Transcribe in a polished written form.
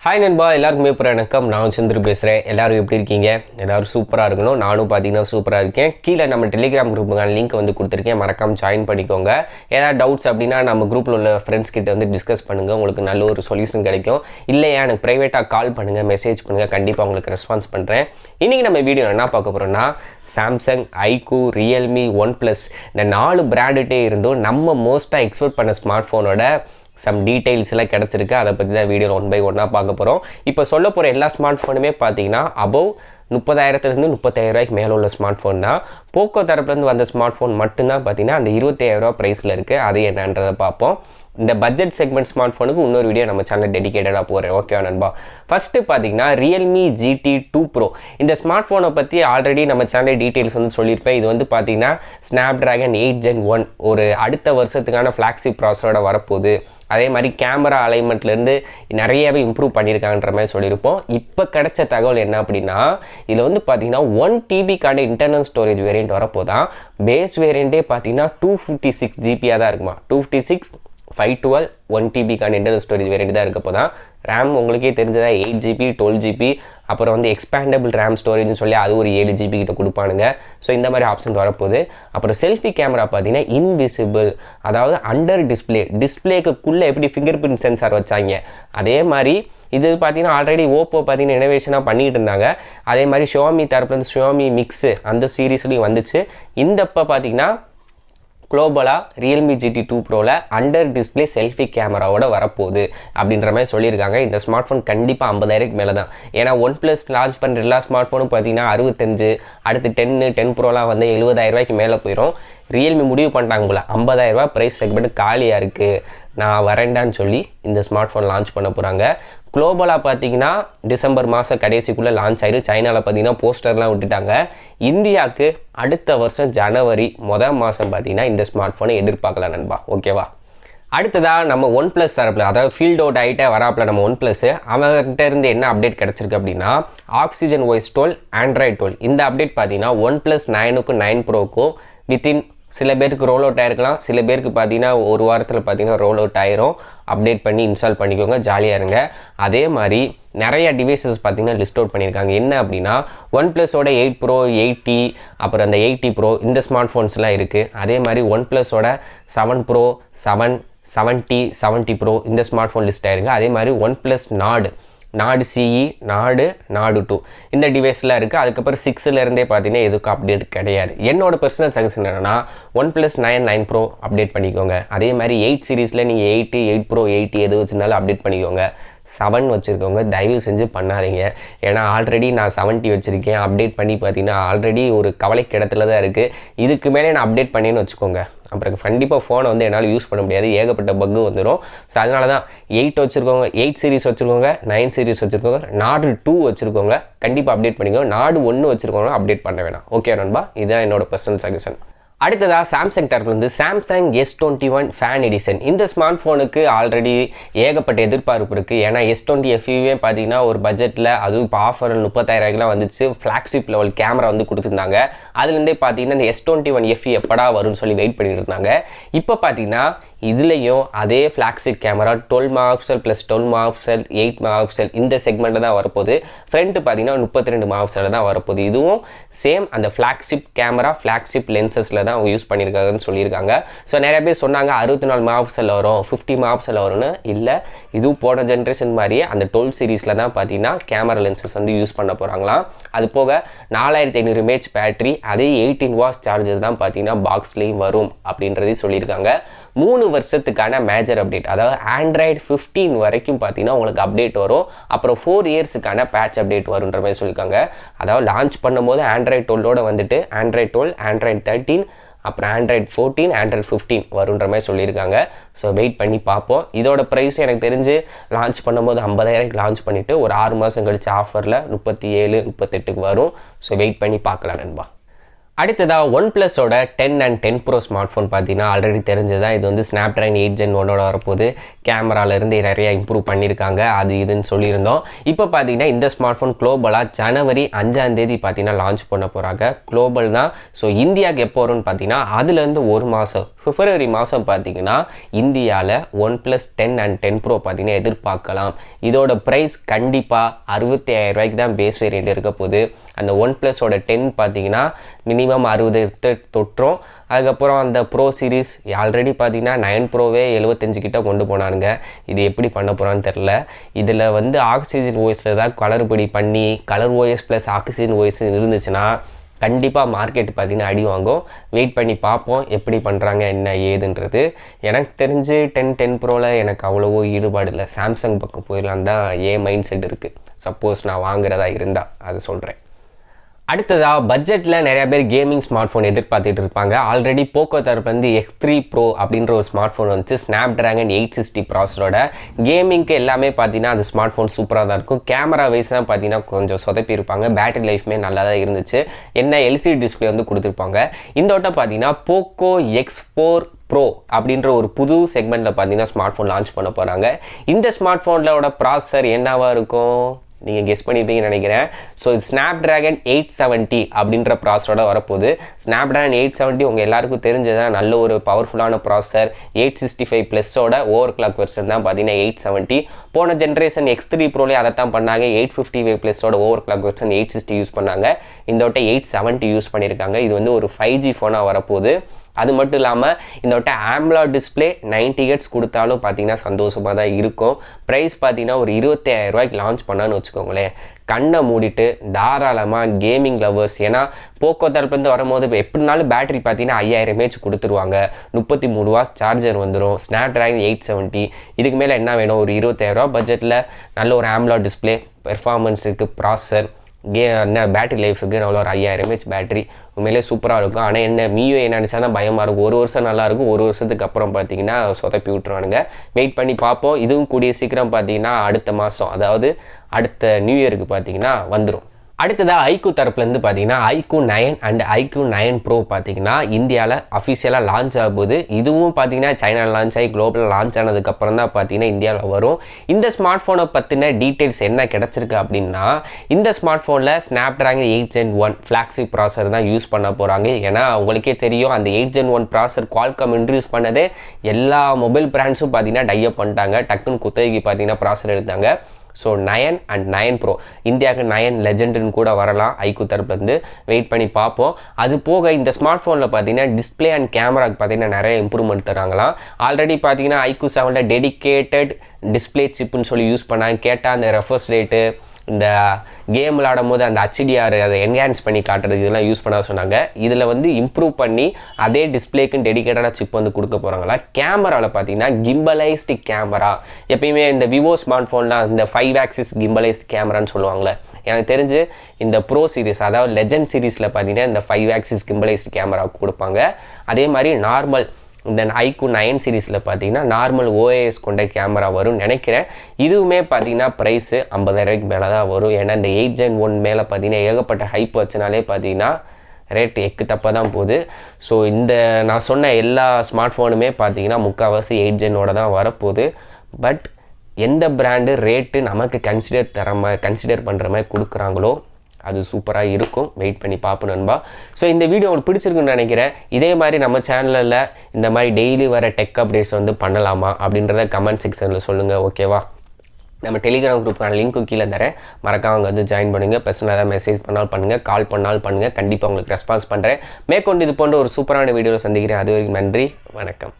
Hi நண்பா, எல்லாருக்குமே வணக்கம். நான் சந்திரு பேசுகிறேன். எல்லோரும் எப்படி இருக்கீங்க? எல்லோரும் சூப்பராக இருக்கணும். நானும் பார்த்தீங்கன்னா சூப்பராக இருக்கேன். கீழே நம்ம டெலிகிராம் குரூப்புக்கான லிங்க் வந்து கொடுத்துருக்கேன். மறக்காமல் ஜாயின் பண்ணிக்கோங்க. ஏதாவது டவுட்ஸ் அப்படின்னா நம்ம குரூப்பில் உள்ள ஃப்ரெண்ட்ஸ் கிட்ட வந்து டிஸ்கஸ் பண்ணுங்கள். உங்களுக்கு நல்ல ஒரு சொல்யூஷன் கிடைக்கும். இல்லையா எனக்கு ப்ரைவேட்டாக கால் பண்ணுங்கள், மெசேஜ் பண்ணுங்கள். கண்டிப்பாக உங்களுக்கு ரெஸ்பான்ஸ் பண்ணுறேன். இன்றைக்கி நம்ம வீடியோ என்ன பார்க்க போகிறோம்னா, சாம்சங், iqoo, ரியல்மி, OnePlus இந்த 4 பிராண்டுகிட்டே இருந்தும் நம்ம மோஸ்ட்டாக எக்ஸ்பெக்ட் பண்ண ஸ்மார்ட் ஃபோனோட சம் டீட்டெயில்ஸ் எல்லாம் கிடச்சிருக்கு. அதை பற்றி தான் வீடியோ 1 by 1 பார்க்க போகிறோம். இப்போ சொல்ல போகிற எல்லா ஸ்மார்ட் ஃபோனுமே பார்த்தீங்கன்னா அபவ் 30,000 35,000 ரூபாய்க்கு மேலே உள்ள ஸ்மார்ட் ஃபோன் தான். போக்கோ தரப்புலேருந்து வந்த ஸ்மார்ட் ஃபோன் மட்டும்தான் பார்த்தீங்கன்னா அந்த 25,000 ரூபா ப்ரைஸில் இருக்குது. அது என்னன்றதை பார்ப்போம். இந்த பட்ஜெட் செக்மெண்ட் ஸ்மார்ட் ஃபோனுக்கு இன்னொரு வீடியோ நம்ம சேனல் டெடிகேட்டடாக போகிறேன். ஓகேவா நண்பா? ஃபஸ்ட்டு பார்த்தீங்கன்னா Realme GT 2 Pro. இந்த ஸ்மார்ட் ஃபோனை பற்றி ஆல்ரெடி நம்ம சேனல் டீட்டெயில்ஸ் வந்து சொல்லியிருப்பேன். இது வந்து பார்த்தீங்கன்னா Snapdragon 8 Gen 1 ஒரு அடுத்த வருஷத்துக்கான ஃப்ளாக்ஷிப் ப்ராசஸரோட வரப்போகுது. அதே மாதிரி கேமரா அலைன்மெண்ட்லேருந்து நிறையவே இம்ப்ரூவ் பண்ணியிருக்காங்கன்ற மாதிரி சொல்லியிருப்போம். இப்போ கிடைச்ச தகவல் என்ன அப்படின்னா, இதில் வந்து பார்த்தீங்கன்னா 1 TBக்கான இன்டர்னல் ஸ்டோரேஜ் வேரியண்ட் வரப்போதான். பேஸ் வேரியண்ட்டே பார்த்தீங்கன்னா 256 GB தான் இருக்குமா. 256 512 1 TBக்கான இன்டர்னல் ஸ்டோரேஜ் வேரியண்ட் தான் இருக்கப்போ தான். ரேம் உங்களுக்கே தெரிஞ்சதா 8 GB 12 GB, அப்புறம் வந்து எக்ஸ்பேண்டபிள் ரேம் ஸ்டோரேஜ்னு சொல்லி அது ஒரு 7 GB கிட்ட கொடுப்பானுங்க. ஸோ இந்த மாதிரி ஆப்ஷன் வரப்போகுது. அப்புறம் செல்ஃபி கேமரா பார்த்தீங்கன்னா இன்விசிபிள், அதாவது அண்டர் டிஸ்பிளேக்குள்ளே எப்படி ஃபிங்கர் பிரிண்ட் சென்சார் வச்சாங்க அதே மாதிரி இது பார்த்தீங்கன்னா ஆல்ரெடி ஓப்போ பார்த்தீங்கன்னா இனோவேஷனாக பண்ணிகிட்டு இருந்தாங்க. அதே மாதிரி ஷியோமி தரப்புலேருந்து ஷியோமி மிக்ஸு அந்த சீரீஸ்லையும் வந்துச்சு. இந்தப்போ பார்த்தீங்கன்னா குளோபலாக Realme GT 2 Proவில் அண்டர் டிஸ்பிளே செல்ஃபி கேமராவோட வரப்போகுது அப்படின்ற மாதிரி சொல்லியிருக்காங்க. இந்த ஸ்மார்ட் ஃபோன் கண்டிப்பாக 50,000க்கு மேலே தான். ஏன்னா OnePlus லான்ச் பண்ணுற எல்லா ஸ்மார்ட் ஃபோனும் பார்த்தீங்கன்னா 65, அடுத்து 10 ப்ரோலாம் வந்து 70,000 ரூபாய்க்கு மேலே போயிடும். Realme முடிவு பண்ணிட்டாங்க போல 50,000 ரூபா ப்ரைஸ் செக்மெண்ட் காலியாக இருக்குது, நான் வரேன்டான்னு சொல்லி இந்த ஸ்மார்ட் ஃபோன் லான்ச் பண்ண போகிறாங்க. குளோபலாக பார்த்தீங்கன்னா டிசம்பர் மாதம் கடைசிக்குள்ளே லான்ச் ஆயிடும். சைனாவில் பார்த்தீங்கன்னா போஸ்டர்லாம் விட்டுட்டாங்க. இந்தியாவுக்கு அடுத்த வருஷம் ஜனவரி மாதம் பார்த்தீங்கன்னா இந்த ஸ்மார்ட் ஃபோனை எதிர்பார்க்கலாம் நண்பா. ஓகேவா? அடுத்ததாக நம்ம OnePlus தரப்பில், அதாவது ஃபீல்ட் அவுட் ஆகிட்டே வராப்பில் நம்ம OnePlus அவங்ககிட்ட இருந்து என்ன அப்டேட் கிடச்சிருக்கு அப்படின்னா, Oxygen OS 12 Android 12 இந்த அப்டேட் பார்த்தீங்கன்னா OnePlus 9க்கும் 9 Proக்கும் வித்தின் சில பேருக்கு ரோல் அவுட் ஆகிருக்கலாம், சில பேருக்கு பார்த்தீங்கன்னா ஒரு வாரத்தில் பார்த்தீங்கன்னா ரோல் அவுட் ஆயிரும். அப்டேட் பண்ணி இன்ஸ்டால் பண்ணிக்கோங்க, ஜாலியாக இருங்க. அதே மாதிரி நிறைய டிவைசஸ் பார்த்தீங்கன்னா லிஸ்ட் அவுட் பண்ணியிருக்காங்க. என்ன அப்படின்னா OnePlusோட 8 Pro 80, அப்புறம் அந்த 80 Pro இந்த ஸ்மார்ட் ஃபோன்ஸ்லாம் இருக்குது. அதே மாதிரி OnePlusோட 7 Pro 7 70 Pro இந்த ஸ்மார்ட் ஃபோன் லிஸ்ட் ஆகிருக்கு. அதே மாதிரி OnePlus நாடு CE நாடு 2 இந்த டிவைஸ்லாம் இருக்குது. அதுக்கப்புறம் 6லேருந்தே பார்த்தீங்கன்னா எதுக்கும் அப்டேட் கிடையாது. என்னோட பர்சனல் சஜஷன் என்னென்னா OnePlus 9 Pro அப்டேட் பண்ணிக்கோங்க. அதே மாதிரி 8 சீரீஸில் நீங்கள் 8 Pro 80 எது வச்சுருந்தாலும் அப்டேட் பண்ணிக்கோங்க. 7 வச்சுருக்கோங்க, தயவு செஞ்சு பண்ணாதீங்க. ஏன்னா ஆல்ரெடி நான் 70 வச்சுருக்கேன். அப்டேட் பண்ணி பார்த்தீங்கன்னா ஆல்ரெடி ஒரு கவலைக்கு இடத்துல தான் இருக்குது. இதுக்கு மேலே நான் அப்டேட் பண்ணின்னு வச்சுக்கோங்க, அப்புறம் கண்டிப்பாக ஃபோனை வந்து என்னால் யூஸ் பண்ண முடியாது, ஏகப்பட்ட பக்கு வந்துடும். ஸோ அதனால தான் 8 வச்சுருக்கோங்க, 8 சீரிஸ் வச்சுருக்கோங்க, 9 சீரிஸ் வச்சுருக்கோங்க, நாடு 2 வச்சுருக்கோங்க, கண்டிப்பாக அப்டேட் பண்ணிக்கோங்க. நாடு 1 வச்சுருக்கோங்க, அப்டேட் பண்ண வேணாம். ஓகே நண்பா, இதுதான் என்னோட பர்சனல் சஜஷன். அடுத்ததாக சாம்சங் தரப்புலேருந்து சாம்சங் S21 ஃபேன் எடிஷன். இந்த ஸ்மார்ட் ஃபோனுக்கு ஆல்ரெடி ஏகப்பட்ட எதிர்பார்ப்பு இருக்குது. ஏன்னா S20 FE பார்த்தீங்கன்னா ஒரு பட்ஜெட்டில், அதுவும் இப்போ ஆஃபர் 30,000 ரூபாய்க்குலாம் வந்துச்சு. ஃப்ளாக்ஷிப் லெவல் கேமரா வந்து கொடுத்துருந்தாங்க. அதுலேருந்தே பார்த்தீங்கன்னா இந்த S21 FE எப்படா வரும்னு சொல்லி வெயிட் பண்ணிட்டு இருந்தாங்க. இப்போ பார்த்தீங்கன்னா இதுலேயும் அதே flagship camera 12 MP + 12 MP 8 MP இந்த செக்மெண்ட்டில் தான் வரப்போகுது. ஃப்ரண்ட்டு பார்த்தீங்கன்னா 32 MP தான் வரப்போகுது. இதுவும் சேம் அந்த ஃப்ளாக்ஷிப் கேமரா ஃப்ளாக்ஷிப் லென்சஸில் தான் அவங்க யூஸ் பண்ணியிருக்காங்கன்னு சொல்லியிருக்காங்க. ஸோ நிறைய பேர் சொன்னாங்க 64 MP வரும், 50 MP வரும்னு. இல்லை, இதுவும் போன ஜென்ரேஷன் மாதிரியே அந்த 12 சீரீஸில் தான் பார்த்தீங்கன்னா கேமரா லென்சஸ் வந்து யூஸ் பண்ண போகிறாங்களாம். அது போக 4500 mAh பேட்டரி, அதே 18 watts சார்ஜர் தான் பார்த்தீங்கன்னா பாக்ஸ்லேயும் வரும் அப்படின்றதையும் சொல்லியிருக்காங்க. 3 வருஷத்துக்கான மேஜர் அப்டேட், அதாவது Android 15 வரைக்கும் பார்த்தீங்கன்னா உங்களுக்கு அப்டேட் வரும். அப்புறம் 4 இயர்ஸுக்கான பேட்ச் அப்டேட் வருன்ற மாதிரி சொல்லியிருக்காங்க. அதாவது லான்ச் பண்ணும்போது Android 12ஓட வந்துட்டு Android 12, Android 13, அப்புறம் Android 14, Android 15 வருன்ற மாதிரி சொல்லியிருக்காங்க. ஸோ வெயிட் பண்ணி பார்ப்போம். இதோட ப்ரைஸ் எனக்கு தெரிஞ்சு லான்ச் பண்ணும்போது 50,000 லான்ச் பண்ணிவிட்டு ஒரு 6 மாதம் கழிச்சு ஆஃபரில் 37, 38க்கு வரும். ஸோ வெயிட் பண்ணி பார்க்கலாம் நண்பா. அடுத்ததாக OnePlusோட 10 and 10 Pro ஸ்மார்ட் ஃபோன் பார்த்தீங்கன்னா ஆல்ரெடி தெரிஞ்சதான். இது வந்து Snapdragon 8 Gen 1ஓட வரப்போது. கேமராலேருந்து நிறையா இம்ப்ரூவ் பண்ணியிருக்காங்க, அது இதுன்னு சொல்லியிருந்தோம். இப்போ பார்த்தீங்கன்னா இந்த ஸ்மார்ட் ஃபோன் குளோபலாக ஜனவரி 5 பார்த்தீங்கன்னா லான்ச் பண்ண போகிறாங்க. குளோபல் தான். ஸோ இந்தியாவுக்கு எப்போ வரும்னு பார்த்தீங்கன்னா அதுலேருந்து ஒரு மாதம் பிப்ரவரி மாதம் பார்த்தீங்கன்னா இந்தியாவில் OnePlus 10 and 10 Pro பார்த்தீங்கன்னா எதிர்பார்க்கலாம். இதோட ப்ரைஸ் கண்டிப்பாக 65,000 ரூபாய்க்கு தான் பேஸ் வேரியண்ட் இருக்க போகுது. அந்த OnePlusோட 10 பார்த்தீங்கன்னா மினிமம் 60 தொற்றும். அதுக்கப்புறம் அந்த ப்ரோ சீரீஸ் ஆல்ரெடி பார்த்தீங்கன்னா 9 ப்ரோவே 75 கிட்ட கொண்டு போனானுங்க. இது எப்படி பண்ண போகிறான்னு தெரில. இதில் வந்து ஆக்சிஜன் ஓஎஸில் தான் கலர்படி பண்ணி colour OS plus oxygen OS இருந்துச்சுன்னா கண்டிப்பாக மார்க்கெட் பார்த்தீங்கன்னா அடி வாங்கும். வெயிட் பண்ணி பார்ப்போம் எப்படி பண்ணுறாங்க என்ன ஏதுன்றது. எனக்கு தெரிஞ்சு 10 ப்ரோவில் எனக்கு அவ்வளவோ ஈடுபாடு இல்லை. சாம்சங் பக்கம் போயிடலாம் தான் ஏன் மைண்ட் செட் இருக்குது. சப்போஸ் நான் வாங்குறதா இருந்தால் அதை சொல்கிறேன். அடுத்ததாக பட்ஜெட்டில் நிறையா பேர் கேமிங் ஸ்மார்ட் ஃபோன் எதிர்பார்த்துட்டு இருப்பாங்க. ஆல்ரெடி போக்கோ தரப்பு வந்து X3 Pro அப்படின்ற ஒரு ஸ்மார்ட் ஃபோன் வந்துச்சு. ஸ்னாப்ட்ராகன் 860 ப்ராசரோட கேமிங்க்கு எல்லாமே பார்த்தீங்கன்னா அந்த ஸ்மார்ட் ஃபோன் சூப்பராக தான் இருக்கும். கேமரா வைஸ் தான் பார்த்தீங்கன்னா கொஞ்சம் சொதப்பி இருப்பாங்க. பேட்டரி லைஃப்மே நல்லா தான் இருந்துச்சு. என்ன LCD டிஸ்பிளே வந்து கொடுத்துருப்பாங்க. இந்த வட்டம் பார்த்தீங்கன்னா போக்கோ X4 Pro அப்படின்ற ஒரு புது செக்மெண்ட்டில் பார்த்தீங்கன்னா ஸ்மார்ட் ஃபோன் லான்ச் பண்ண போகிறாங்க. இந்த ஸ்மார்ட் ஃபோனோட ப்ராசஸர் என்னவாக இருக்கும் நீங்கள் கெஸ் பண்ணியிருப்பீங்கன்னு நினைக்கிறேன். ஸோ ஸ்னாப்ட்ராகன் 870 அப்படின்ற ப்ராசரோட வரப்போகுது. ஸ்னாப்ட்ராகன் 870 உங்கள் எல்லாருக்கும் தெரிஞ்சதான் நல்ல ஒரு பவர்ஃபுல்லான ப்ராசர். 865 ப்ளஸோட ஓவர் கிளாக் வெர்ஷன் தான் பார்த்தீங்கன்னா 870. போன ஜென்ரேஷன் X3 ப்ரோலேயே அதை தான் பண்ணாங்க. 855 ப்ளஸோட ஓவர் கிளாக் வெர்ஷன் 860 யூஸ் பண்ணாங்க. இந்த வட்ட 870 யூஸ் பண்ணியிருக்காங்க. இது வந்து ஒரு 5G ஃபோனாக வரப்போகுது. அது மட்டும் இல்லாமல் இந்த வட்ட AMOLED டிஸ்பிளே 90 Hz கொடுத்தாலும் பார்த்தீங்கன்னா சந்தோஷமாக தான் இருக்கும். ப்ரைஸ் பார்த்தீங்கன்னா ஒரு 25,000 ரூபாய்க்கு லான்ச் பண்ணான்னு வச்சுக்கோங்களேன். கண்ணை மூடிட்டு தாராளமாக கேமிங் லவர்ஸ், ஏன்னா போக்கோ தரப்புலேருந்து வரும்போது இப்போ எப்படினாலும் பேட்டரி பார்த்தீங்கன்னா 5000 mAh கொடுத்துருவாங்க. 33 வாட்ஸ் சார்ஜர் வந்துடும். ஸ்னாப்ட்ராகன் 870 இதுக்கு மேலே என்ன வேணும்? ஒரு 25,000 ரூபா பட்ஜெட்டில் நல்ல ஒரு AMOLED டிஸ்பிளே, பெர்ஃபார்மன்ஸுக்கு ப்ராசர், என்ன பேட்டரி லைஃபுக்கு நல்ல ஒரு 5000 mAh பேட்டரி உண்மையிலே சூப்பராக இருக்கும். ஆனால் என்ன மியூஐ என்ன நினச்சா தான் பயமாக இருக்கும். ஒரு வருஷம் நல்லாயிருக்கும், ஒரு வருஷத்துக்கு அப்புறம் பார்த்தீங்கன்னா சொதப்பி விட்டுருவானுங்க. வெயிட் பண்ணி பார்ப்போம். இதுவும் கூடிய சீக்கிரம் பார்த்தீங்கன்னா அடுத்த மாதம், அதாவது அடுத்த நியூ இயருக்கு பார்த்தீங்கன்னா வந்துடும். அடுத்ததாக iQOO தரப்புலேருந்து பார்த்தீங்கன்னா iQOO 9 and iQOO 9 Pro பார்த்தீங்கன்னா இந்தியாவில் அஃபிஷியலாக லான்ச் ஆகும்போது, இதுவும் பார்த்தீங்கன்னா சைனாவில் லான்ச் ஆகி குளோபலில் லான்ச் ஆனதுக்கப்புறம் தான் பார்த்தீங்கன்னா இந்தியாவில் வரும். இந்த ஸ்மார்ட் ஃபோனை பற்றின டீட்டெயில்ஸ் என்ன கிடச்சிருக்கு அப்படின்னா, இந்த ஸ்மார்ட் ஃபோனில் ஸ்னாப்ட்ராகன் 8 Gen 1 ஃப்ளாக்ஷிப் ப்ராசர் தான் யூஸ் பண்ண போகிறாங்க. ஏன்னா உங்களுக்கே தெரியும் அந்த 8 Gen 1 ப்ராசர் குவால்காம் இன்ட்ரடியூஸ் பண்ணதே எல்லா மொபைல் பிராண்ட்ஸும் பார்த்தீங்கன்னா டைப் பண்ணிட்டாங்க. டக்குன்னு குத்தகைக்கு பார்த்தீங்கன்னா ப்ராசர் எடுத்தாங்க. ஸோ 9 and 9 Pro இந்தியாவுக்கு 9 லெஜெண்டுன்னு கூட வரலாம் iQOO தரப்புலேருந்து. வெயிட் பண்ணி பார்ப்போம். அது போக இந்த ஸ்மார்ட் ஃபோனில் பார்த்தீங்கன்னா டிஸ்பிளே அண்ட் கேமராக்கு பார்த்தீங்கன்னா நிறைய இம்ப்ரூவ்மெண்ட் தராங்களாம். ஆல்ரெடி பார்த்தீங்கன்னா iQOO 7 டெடிக்கேட்டட் டிஸ்பிளே சிப்புன்னு சொல்லி யூஸ் பண்ணாங்க. கேட்டால் அந்த ரெஃபர்ஸ் ரேட்டு, இந்த கேம் விளாடும் போது அந்த HDR அதை என்ஹான்ஸ் பண்ணி காட்டுறது இதெல்லாம் யூஸ் பண்ண சொன்னாங்க. இதில் வந்து இம்ப்ரூவ் பண்ணி அதே டிஸ்பிளேக்குன்னு டெடிக்கேட்டடாக சிப் வந்து கொடுக்க போகிறாங்களா. கேமராவில் பார்த்தீங்கன்னா கிம்பலைஸ்டு கேமரா, எப்பயுமே இந்த விவோ ஸ்மார்ட் ஃபோன்லாம் இந்த 5 axis கிம்பலைஸ்டு கேமரான்னு சொல்லுவாங்களே, எனக்கு தெரிஞ்சு இந்த ப்ரோ சீரிஸ் அதாவது லெஜெண்ட் சீரீஸில் பார்த்தீங்கன்னா இந்த 5 axis கிம்பலைஸ்டு கேமரா கொடுப்பாங்க. அதே மாதிரி நார்மல் இந்த iQOO 9 சீரீஸில் பார்த்தீங்கன்னா நார்மல் OIS கொண்ட கேமரா வரும்னு நினைக்கிறேன். இதுவுமே பார்த்தீங்கன்னா ப்ரைஸு 50,000 ரூபாய்க்கு மேலே தான் வரும். ஏன்னா இந்த 8 Gen 1 மேலே பார்த்தீங்கன்னா ஏகப்பட்ட ஹைப் வச்சனாலே பார்த்தீங்கன்னா ரேட் எக்கு தப்பாக தான் போகுது. ஸோ இந்த நான் சொன்ன எல்லா ஸ்மார்ட் ஃபோனுமே பார்த்தீங்கன்னா முக்கால்வாசி 8 Genஓட தான் வரப்போகுது. பட் எந்த பிராண்டு ரேட்டு நமக்கு கன்சிடர் பண்ணுற மாதிரி கொடுக்குறாங்களோ அது சூப்பராக இருக்கும். வெயிட் பண்ணி பார்ப்போம் நண்பா. ஸோ இந்த வீடியோ உங்களுக்கு பிடிச்சிருக்குன்னு நினைக்கிறேன். இதே மாதிரி நம்ம சேனலில் இந்த மாதிரி டெய்லி வர டெக் அப்டேட்ஸ் வந்து பண்ணலாமா அப்படின்றத கமெண்ட் செக்ஷனில் சொல்லுங்கள். ஓகேவா? நம்ம டெலிகிராம் குரூப்புக்கான லிங்க்கும் கீழே தரேன். மறக்காம அங்கே வந்து ஜாயின் பண்ணுங்கள். பர்சனலாக தான் மெசேஜ் பண்ணாலும் பண்ணுங்கள், கால் பண்ணாலும் பண்ணுங்கள். கண்டிப்பாக உங்களுக்கு ரெஸ்பான்ஸ் பண்ணுறேன். மேற்கொண்டு இது போன்ற ஒரு சூப்பரான வீடியோவில் சந்திக்கிறேன். அது வரைக்கும் நன்றி, வணக்கம்.